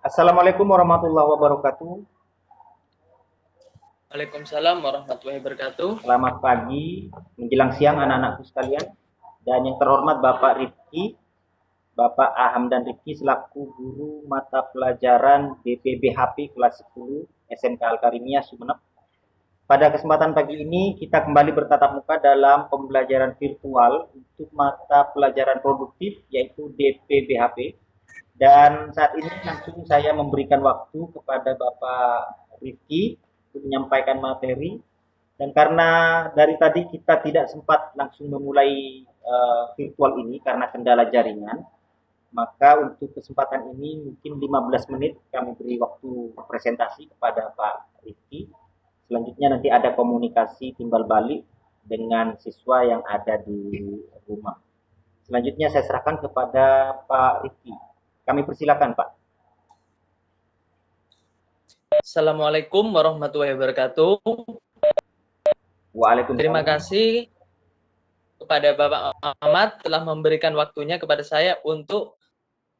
Assalamualaikum warahmatullahi wabarakatuh. Waalaikumsalam warahmatullahi wabarakatuh. Selamat pagi, menjelang siang anak-anakku sekalian. Dan yang terhormat Bapak Rifki, Bapak Aham dan Rifki selaku guru mata pelajaran BPBHP kelas 10 SMK Al-Karimiyah Sumeneb. Pada kesempatan pagi ini kita kembali bertatap muka dalam pembelajaran virtual untuk mata pelajaran produktif yaitu DPBHP. Dan saat ini langsung saya memberikan waktu kepada Bapak Rifki untuk menyampaikan materi. Dan karena dari tadi kita tidak sempat langsung memulai virtual ini karena kendala jaringan, maka untuk kesempatan ini mungkin 15 menit kami beri waktu presentasi kepada Pak Rifki. Selanjutnya nanti ada komunikasi timbal balik dengan siswa yang ada di rumah. Selanjutnya saya serahkan kepada Pak Rifki. Kami persilakan Pak. Assalamualaikum warahmatullahi wabarakatuh. Terima Waalaikumsalam. kasih kepada Bapak Ahmad telah memberikan waktunya kepada saya untuk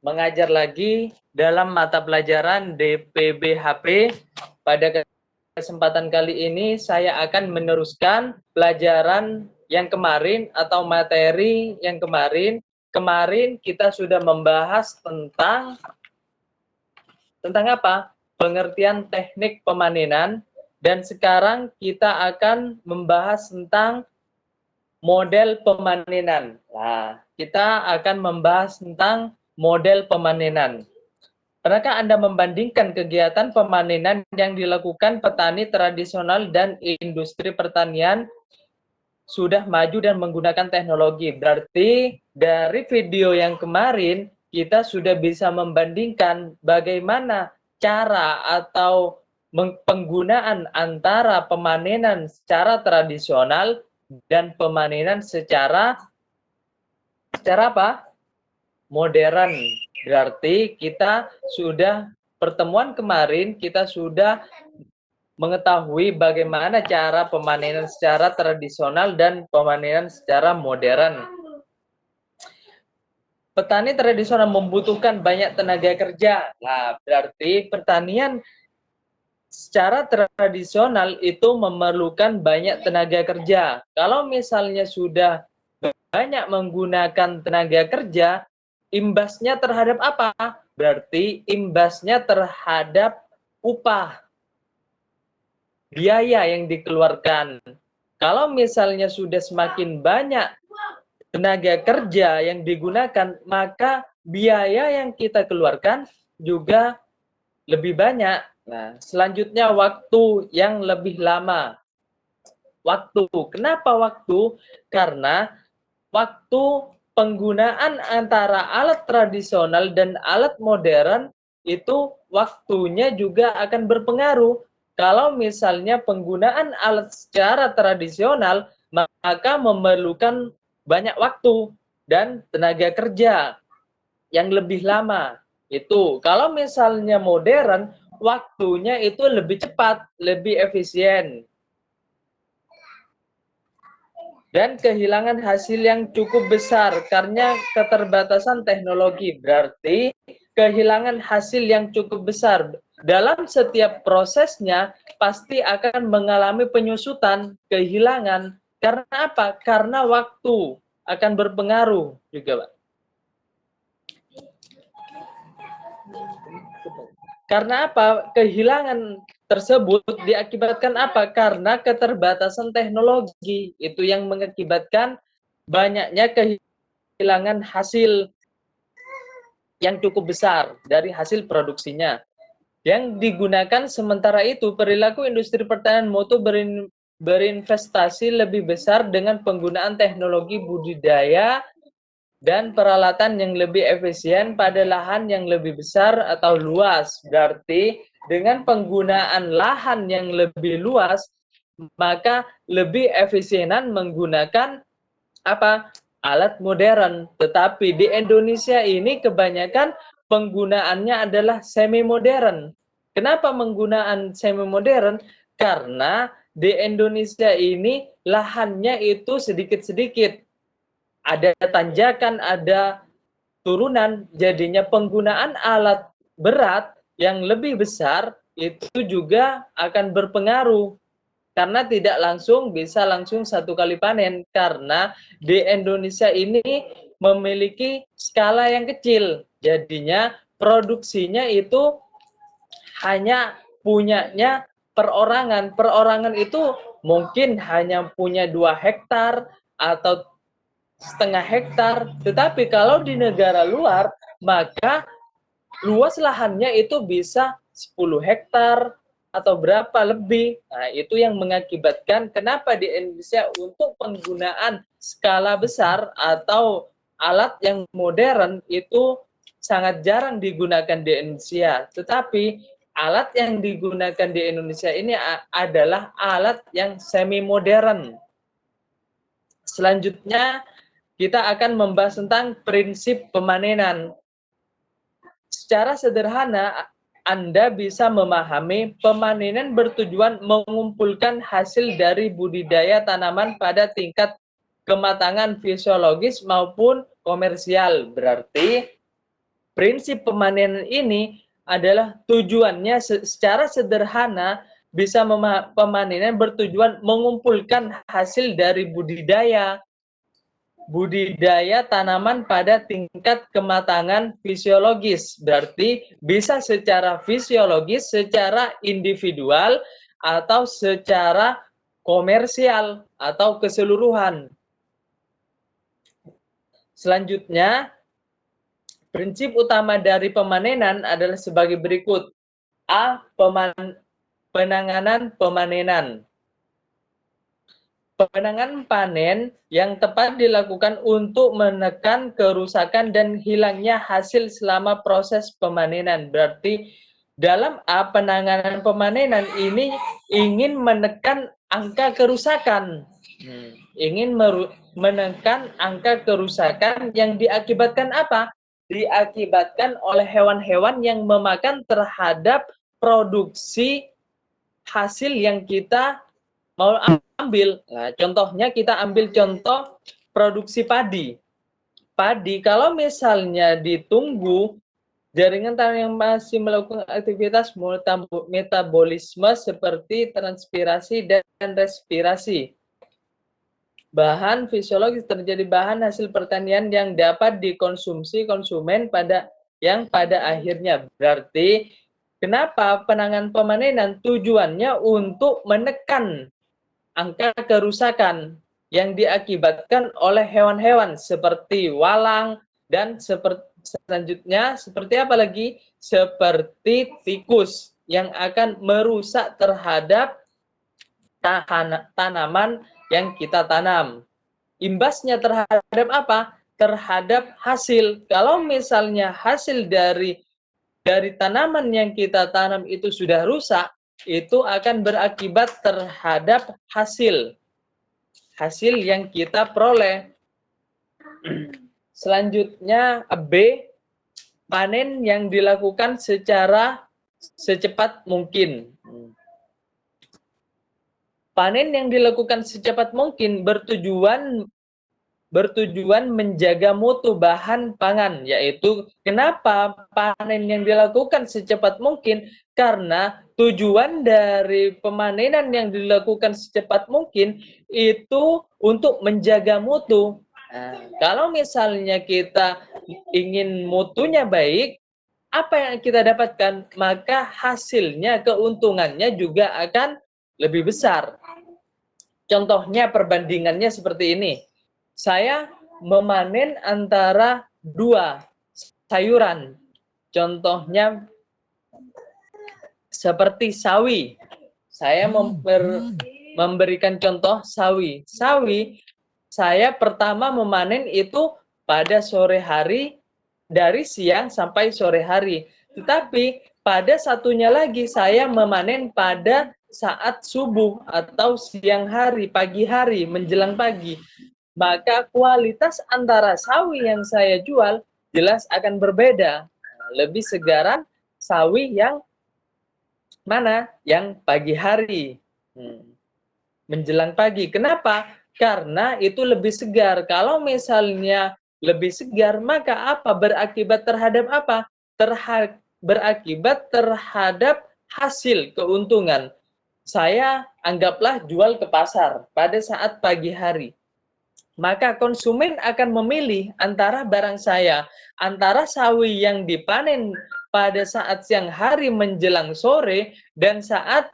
mengajar lagi dalam mata pelajaran DPBHP. Pada kesempatan kali ini saya akan meneruskan pelajaran yang kemarin atau materi yang kemarin. Kemarin kita sudah membahas tentang apa? Pengertian teknik pemanenan, dan sekarang kita akan membahas tentang model pemanenan. Nah, kita akan membahas tentang model pemanenan. Pernahkah Anda membandingkan kegiatan pemanenan yang dilakukan petani tradisional dan industri pertanian sudah maju dan menggunakan teknologi? Berarti dari video yang kemarin kita sudah bisa membandingkan bagaimana cara atau penggunaan antara pemanenan secara tradisional dan pemanenan secara apa? Modern. Berarti kita sudah pertemuan kemarin kita sudah mengetahui bagaimana cara pemanenan secara tradisional dan pemanenan secara modern. Petani tradisional membutuhkan banyak tenaga kerja. Nah, berarti pertanian secara tradisional itu memerlukan banyak tenaga kerja. Kalau misalnya sudah banyak menggunakan tenaga kerja, imbasnya terhadap apa? Berarti imbasnya terhadap upah, biaya yang dikeluarkan. Kalau misalnya sudah semakin banyak tenaga kerja yang digunakan, maka biaya yang kita keluarkan juga lebih banyak. Nah, selanjutnya waktu yang lebih lama. Waktu. Kenapa waktu? Karena waktu penggunaan antara alat tradisional dan alat modern itu waktunya juga akan berpengaruh. Kalau misalnya penggunaan alat secara tradisional, maka memerlukan banyak waktu dan tenaga kerja yang lebih lama. Itu kalau misalnya modern, waktunya itu lebih cepat, lebih efisien, dan kehilangan hasil yang cukup besar karena keterbatasan teknologi. Berarti kehilangan hasil yang cukup besar. Dalam setiap prosesnya pasti akan mengalami penyusutan, kehilangan. Karena apa? Karena waktu akan berpengaruh juga, Pak. Karena apa? Kehilangan tersebut diakibatkan apa? Karena keterbatasan teknologi. Itu yang mengakibatkan banyaknya kehilangan hasil yang cukup besar dari hasil produksinya. Yang digunakan sementara itu, perilaku industri pertanian mutu berinvestasi lebih besar dengan penggunaan teknologi budidaya dan peralatan yang lebih efisien pada lahan yang lebih besar atau luas. Berarti dengan penggunaan lahan yang lebih luas, maka lebih efisienan menggunakan apa? Alat modern. Tetapi di Indonesia ini kebanyakan penggunaannya adalah semi modern. Kenapa menggunakan semi modern? Karena di Indonesia ini lahannya itu sedikit-sedikit, ada tanjakan, ada turunan, jadinya penggunaan alat berat yang lebih besar itu juga akan berpengaruh, karena tidak langsung bisa langsung satu kali panen, karena di Indonesia ini memiliki skala yang kecil, jadinya produksinya itu hanya punyanya perorangan. Perorangan itu mungkin hanya punya 2 hektar atau setengah hektar, tetapi kalau di negara luar maka luas lahannya itu bisa 10 hektar atau berapa lebih. Nah, itu yang mengakibatkan kenapa di Indonesia untuk penggunaan skala besar atau alat yang modern itu sangat jarang digunakan di Indonesia. Tetapi alat yang digunakan di Indonesia ini adalah alat yang semi modern. Selanjutnya kita akan membahas tentang prinsip pemanenan. Secara sederhana, Anda bisa memahami pemanenan bertujuan mengumpulkan hasil dari budidaya tanaman pada tingkat kematangan fisiologis maupun komersial. Berarti prinsip pemanenan ini adalah tujuannya secara sederhana bisa pemanenan bertujuan mengumpulkan hasil dari budidaya tanaman pada tingkat kematangan fisiologis. Berarti bisa secara fisiologis, secara individual, atau secara komersial atau keseluruhan. Selanjutnya, prinsip utama dari pemanenan adalah sebagai berikut. A. Penanganan pemanenan. Penanganan panen yang tepat dilakukan untuk menekan kerusakan dan hilangnya hasil selama proses pemanenan. Berarti dalam A, penanganan pemanenan ini ingin menekan angka kerusakan. Ingin menekan angka kerusakan yang diakibatkan apa? Diakibatkan oleh hewan-hewan yang memakan terhadap produksi hasil yang kita mau ambil. Nah, contohnya kita ambil contoh produksi padi. Padi kalau misalnya ditunggu jaringan tanah yang masih melakukan aktivitas metabolisme seperti transpirasi dan respirasi. Bahan fisiologis terjadi bahan hasil pertanian yang dapat dikonsumsi konsumen pada akhirnya. Berarti kenapa penanganan pemanenan tujuannya untuk menekan angka kerusakan yang diakibatkan oleh hewan-hewan seperti walang dan selanjutnya seperti apa lagi? Seperti tikus yang akan merusak terhadap tanaman yang kita tanam. Imbasnya terhadap apa? Terhadap hasil. Kalau misalnya hasil dari tanaman yang kita tanam itu sudah rusak, itu akan berakibat terhadap hasil yang kita peroleh. Selanjutnya B, panen yang dilakukan secara secepat mungkin. Panen yang dilakukan secepat mungkin bertujuan menjaga mutu bahan pangan, yaitu kenapa panen yang dilakukan secepat mungkin, karena tujuan dari pemanenan yang dilakukan secepat mungkin itu untuk menjaga mutu. Nah, kalau misalnya kita ingin mutunya baik, apa yang kita dapatkan? Maka hasilnya, keuntungannya juga akan lebih besar. Contohnya perbandingannya seperti ini. Saya memanen antara 2 sayuran. Contohnya seperti sawi. Saya memberikan contoh sawi. Sawi, saya pertama memanen itu pada sore hari, dari siang sampai sore hari. Tetapi pada satunya lagi saya memanen pada saat subuh atau siang hari, pagi hari, menjelang pagi. Maka kualitas antara sawi yang saya jual jelas akan berbeda. Lebih segaran sawi yang mana? Yang pagi hari, menjelang pagi. Kenapa? Karena itu lebih segar. Kalau misalnya lebih segar, maka apa? Berakibat terhadap apa? berakibat terhadap hasil keuntungan. Saya anggaplah jual ke pasar pada saat pagi hari. Maka konsumen akan memilih antara barang saya, antara sawi yang dipanen pada saat siang hari menjelang sore dan saat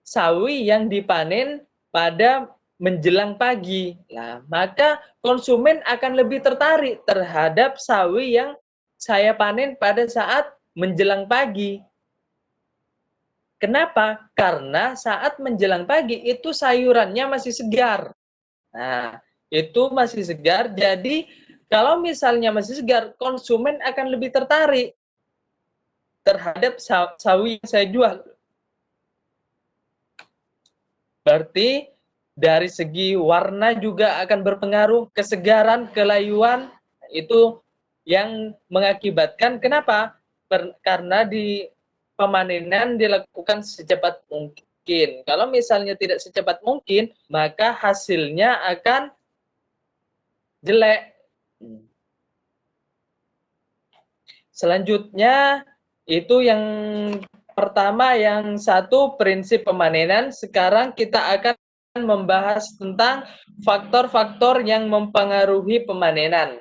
sawi yang dipanen pada menjelang pagi. Nah, maka konsumen akan lebih tertarik terhadap sawi yang saya panen pada saat menjelang pagi. Kenapa? Karena saat menjelang pagi itu sayurannya masih segar. Nah, itu masih segar. Jadi, kalau misalnya masih segar, konsumen akan lebih tertarik terhadap sawi yang saya jual. Berarti dari segi warna juga akan berpengaruh, kesegaran, kelayuan, itu yang mengakibatkan kenapa? Karena di pemanenan dilakukan secepat mungkin. Kalau misalnya tidak secepat mungkin, maka hasilnya akan jelek. Selanjutnya itu yang pertama, yang satu prinsip pemanenan. Sekarang kita akan membahas tentang faktor-faktor yang mempengaruhi pemanenan.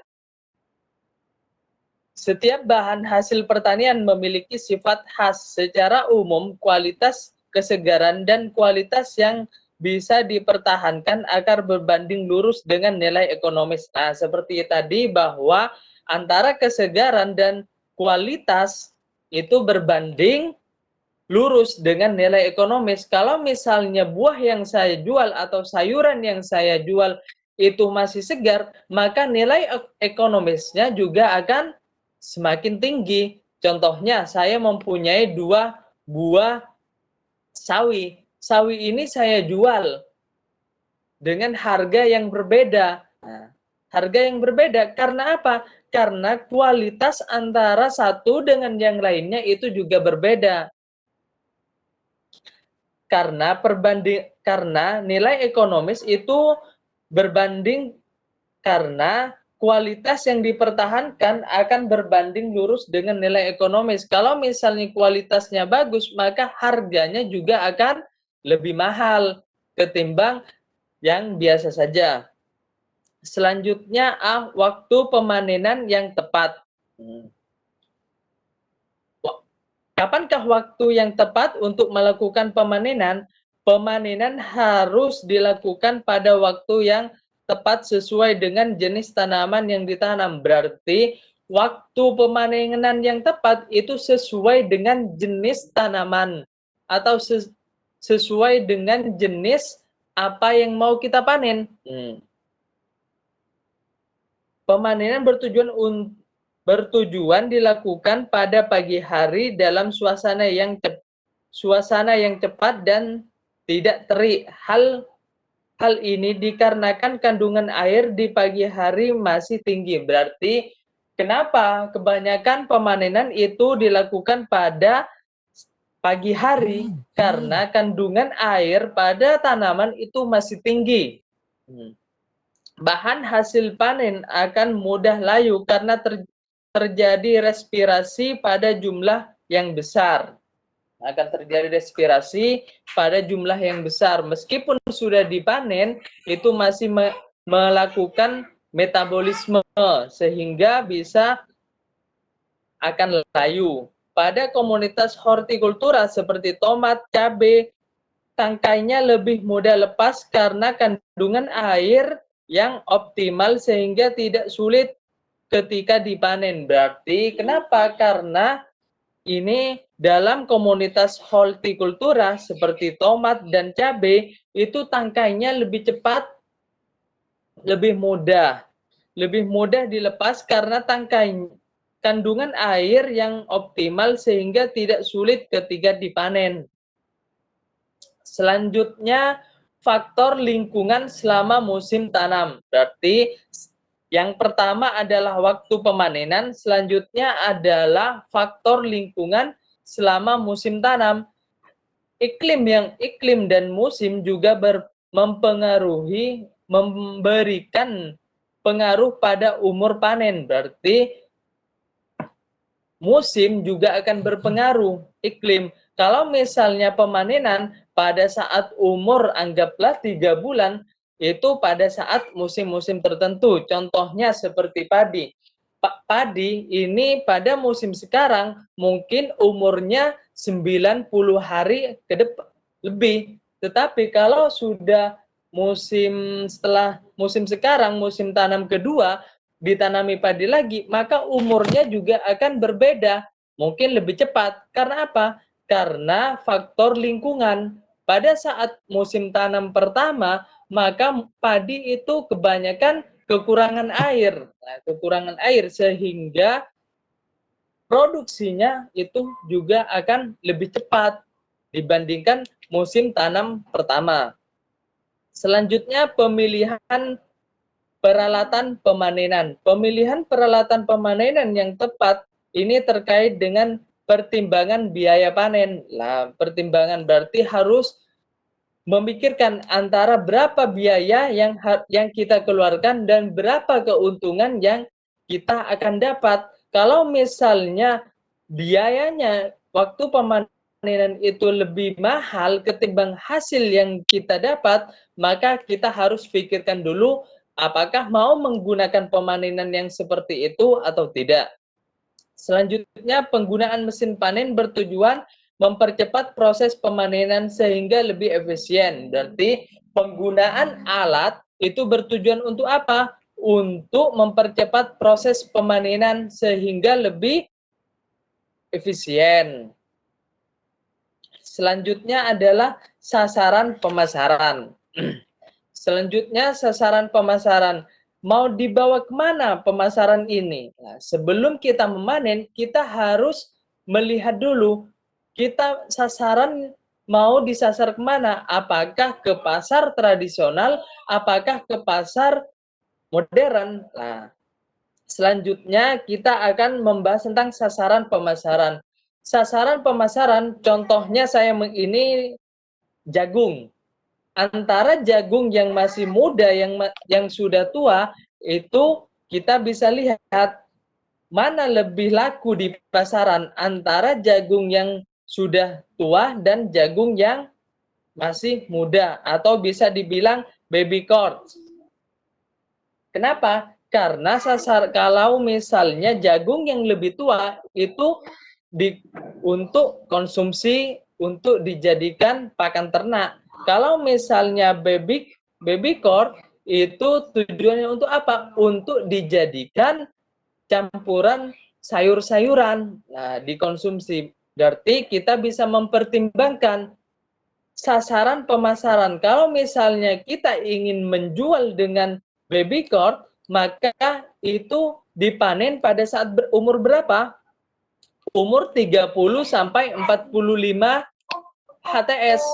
Setiap bahan hasil pertanian memiliki sifat khas. Secara umum, kualitas, kesegaran, dan kualitas yang bisa dipertahankan agar berbanding lurus dengan nilai ekonomis. Nah, seperti tadi bahwa antara kesegaran dan kualitas itu berbanding lurus dengan nilai ekonomis. Kalau misalnya buah yang saya jual atau sayuran yang saya jual itu masih segar, maka nilai ekonomisnya juga akan semakin tinggi. Contohnya, saya mempunyai 2 buah sawi. Sawi ini saya jual dengan harga yang berbeda. Nah, harga yang berbeda karena apa? Karena kualitas antara satu dengan yang lainnya itu juga berbeda. Karena nilai ekonomis itu berbanding, karena kualitas yang dipertahankan akan berbanding lurus dengan nilai ekonomis. Kalau misalnya kualitasnya bagus, maka harganya juga akan lebih mahal ketimbang yang biasa saja. Selanjutnya, waktu pemanenan yang tepat. Kapankah waktu yang tepat untuk melakukan pemanenan? Pemanenan harus dilakukan pada waktu yang tepat sesuai dengan jenis tanaman yang ditanam. Berarti waktu pemanenan yang tepat itu sesuai dengan jenis tanaman atau sesuai dengan jenis apa yang mau kita panen. Pemanenan bertujuan dilakukan pada pagi hari dalam suasana yang cepat dan tidak terik. Hal ini dikarenakan kandungan air di pagi hari masih tinggi. Berarti kenapa kebanyakan pemanenan itu dilakukan pada pagi hari? Karena kandungan air pada tanaman itu masih tinggi. Bahan hasil panen akan mudah layu karena terjadi respirasi pada jumlah yang besar. Akan terjadi respirasi pada jumlah yang besar. Meskipun sudah dipanen, itu masih melakukan metabolisme sehingga bisa akan layu. Pada komunitas hortikultura seperti tomat, cabai, tangkainya lebih mudah lepas karena kandungan air yang optimal sehingga tidak sulit ketika dipanen. Berarti kenapa? Karena ini dalam komunitas hortikultura seperti tomat dan cabai itu tangkainya lebih cepat, lebih mudah dilepas karena kandungan air yang optimal sehingga tidak sulit ketika dipanen. Selanjutnya, faktor lingkungan selama musim tanam. Berarti yang pertama adalah waktu pemanenan, selanjutnya adalah faktor lingkungan selama musim tanam. Iklim dan musim juga memberikan pengaruh pada umur panen. Berarti musim juga akan berpengaruh, iklim. Kalau misalnya pemanenan pada saat umur anggaplah 3 bulan, itu pada saat musim-musim tertentu. Contohnya seperti padi. Padi ini pada musim sekarang mungkin umurnya 90 hari ke depan lebih. Tetapi kalau sudah setelah musim sekarang, musim tanam kedua, ditanami padi lagi, maka umurnya juga akan berbeda, mungkin lebih cepat. Karena apa? Karena faktor lingkungan. Pada saat musim tanam pertama, maka padi itu kebanyakan kekurangan air. Nah, kekurangan air sehingga produksinya itu juga akan lebih cepat dibandingkan musim tanam pertama. Selanjutnya pemilihan peralatan pemanenan. Pemilihan peralatan pemanenan yang tepat ini terkait dengan pertimbangan biaya panen. Nah, pertimbangan berarti harus memikirkan antara berapa biaya yang kita keluarkan dan berapa keuntungan yang kita akan dapat. Kalau misalnya biayanya waktu pemanenan itu lebih mahal ketimbang hasil yang kita dapat, maka kita harus pikirkan dulu apakah mau menggunakan pemanenan yang seperti itu atau tidak. Selanjutnya, penggunaan mesin panen bertujuan mempercepat proses pemanenan sehingga lebih efisien. Berarti penggunaan alat itu bertujuan untuk apa? Untuk mempercepat proses pemanenan sehingga lebih efisien. Selanjutnya adalah sasaran pemasaran. Selanjutnya sasaran pemasaran. Mau dibawa kemana pemasaran ini? Nah, sebelum kita memanen, kita harus melihat dulu kita sasaran mau disasar kemana? Apakah ke pasar tradisional? Apakah ke pasar modern? Nah, selanjutnya kita akan membahas tentang sasaran pemasaran. Sasaran pemasaran, contohnya saya ini jagung. Antara jagung yang masih muda yang sudah tua itu kita bisa lihat mana lebih laku di pasaran antara jagung yang sudah tua dan jagung yang masih muda atau bisa dibilang baby corn. Kenapa? Karena kalau misalnya jagung yang lebih tua itu untuk konsumsi untuk dijadikan pakan ternak. Kalau misalnya baby corn itu tujuannya untuk apa? Untuk dijadikan campuran sayur-sayuran. Nah, dikonsumsi. Berarti kita bisa mempertimbangkan sasaran pemasaran. Kalau misalnya kita ingin menjual dengan baby corn, maka itu dipanen pada saat umur berapa? Umur 30 sampai 45 HTS.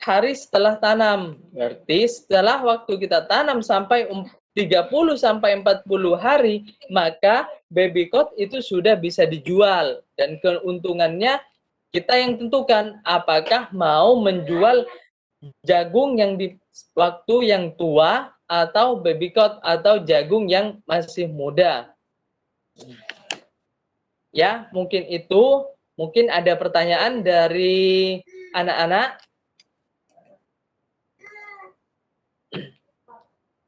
Hari setelah tanam. Berarti setelah waktu kita tanam sampai 30 sampai 40 hari, maka baby corn itu sudah bisa dijual dan keuntungannya kita yang tentukan apakah mau menjual jagung yang di waktu yang tua atau baby corn atau jagung yang masih muda. Ya, mungkin itu. Mungkin ada pertanyaan dari anak-anak.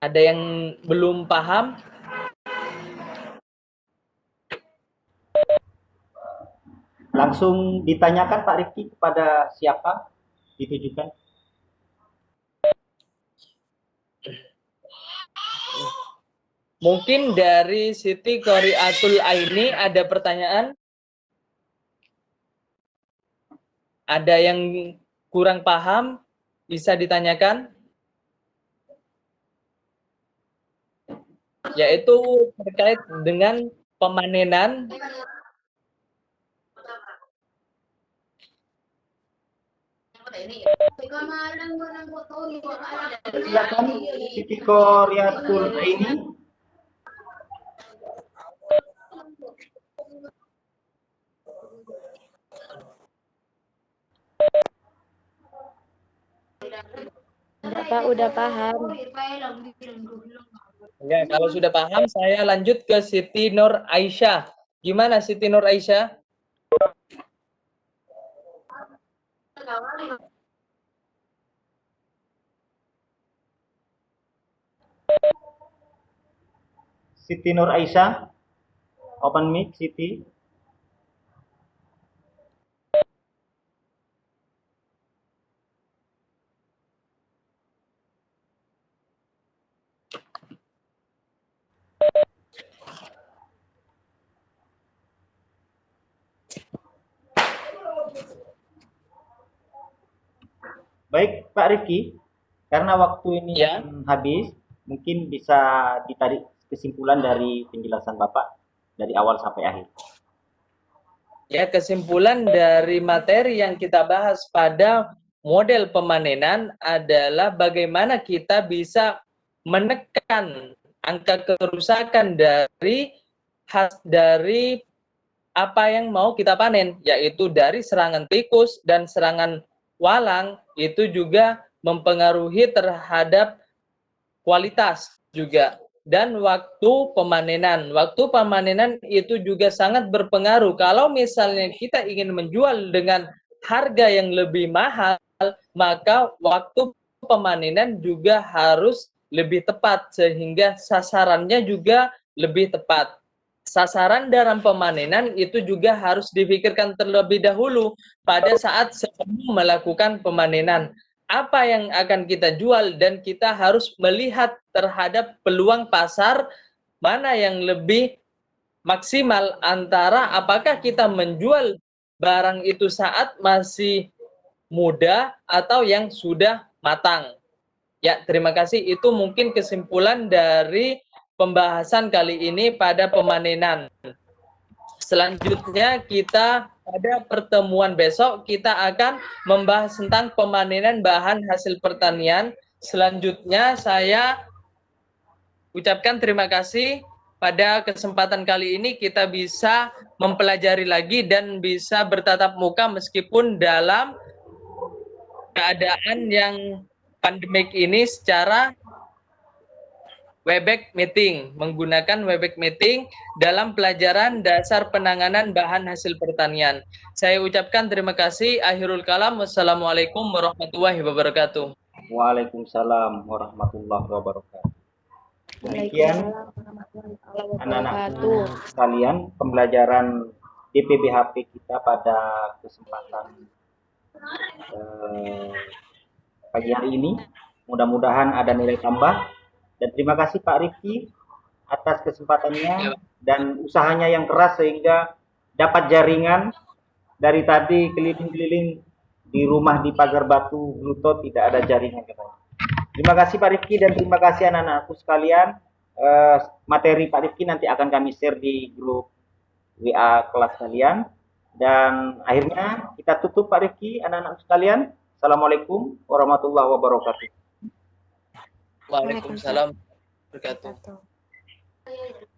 Ada yang belum paham? Langsung ditanyakan Pak Rifki kepada siapa ditujukan? Mungkin dari Siti Qoriatul Aini ada pertanyaan? Ada yang kurang paham? Bisa ditanyakan? Yaitu terkait dengan pemanenan. Silakan Siti Qoriatul Aini. Bapak udah paham. Ya, kalau sudah paham, saya lanjut ke Siti Nur Aisyah. Gimana Siti Nur Aisyah? Siti Nur Aisyah, open mic Siti. Baik Pak Rifki, karena waktu ini Ya. habis, mungkin bisa ditarik kesimpulan dari penjelasan Bapak dari awal sampai akhir. Ya, kesimpulan dari materi yang kita bahas pada model pemanenan adalah bagaimana kita bisa menekan angka kerusakan dari apa yang mau kita panen, yaitu dari serangan tikus dan serangan walang. Itu juga mempengaruhi terhadap kualitas juga. Dan waktu pemanenan itu juga sangat berpengaruh. Kalau misalnya kita ingin menjual dengan harga yang lebih mahal, maka waktu pemanenan juga harus lebih tepat sehingga sasarannya juga lebih tepat. Sasaran dalam pemanenan itu juga harus dipikirkan terlebih dahulu pada saat sebelum melakukan pemanenan. Apa yang akan kita jual, dan kita harus melihat terhadap peluang pasar mana yang lebih maksimal, antara apakah kita menjual barang itu saat masih muda atau yang sudah matang. Ya, terima kasih. Itu mungkin kesimpulan dari pembahasan kali ini pada pemanenan. Selanjutnya kita pada pertemuan besok kita akan membahas tentang pemanenan bahan hasil pertanian. Selanjutnya saya ucapkan terima kasih. Pada kesempatan kali ini kita bisa mempelajari lagi dan bisa bertatap muka meskipun dalam keadaan yang pandemik ini secara Webex meeting, menggunakan Webex meeting dalam pelajaran dasar penanganan bahan hasil pertanian. Saya ucapkan terima kasih. Akhirul kalam. Wassalamualaikum warahmatullahi wabarakatuh. Waalaikumsalam warahmatullahi wabarakatuh. Demikian Waalaikumsalam warahmatullahi anak-anakku wabarakatuh. sekalian, pembelajaran DPBHP kita pada kesempatan pagi hari ini. Mudah-mudahan ada nilai tambah. Dan terima kasih Pak Rifki atas kesempatannya dan usahanya yang keras sehingga dapat jaringan. Dari tadi keliling-keliling di rumah di Pagar Batu Bluetooth tidak ada jaringan katanya. Terima kasih Pak Rifki dan terima kasih anak-anakku sekalian. Materi Pak Rifki nanti akan kami share di grup WA kelas kalian. Dan akhirnya kita tutup Pak Rifki, anak-anak sekalian. Assalamualaikum warahmatullahi wabarakatuh. Waalaikumsalam warahmatullahi wabarakatuh.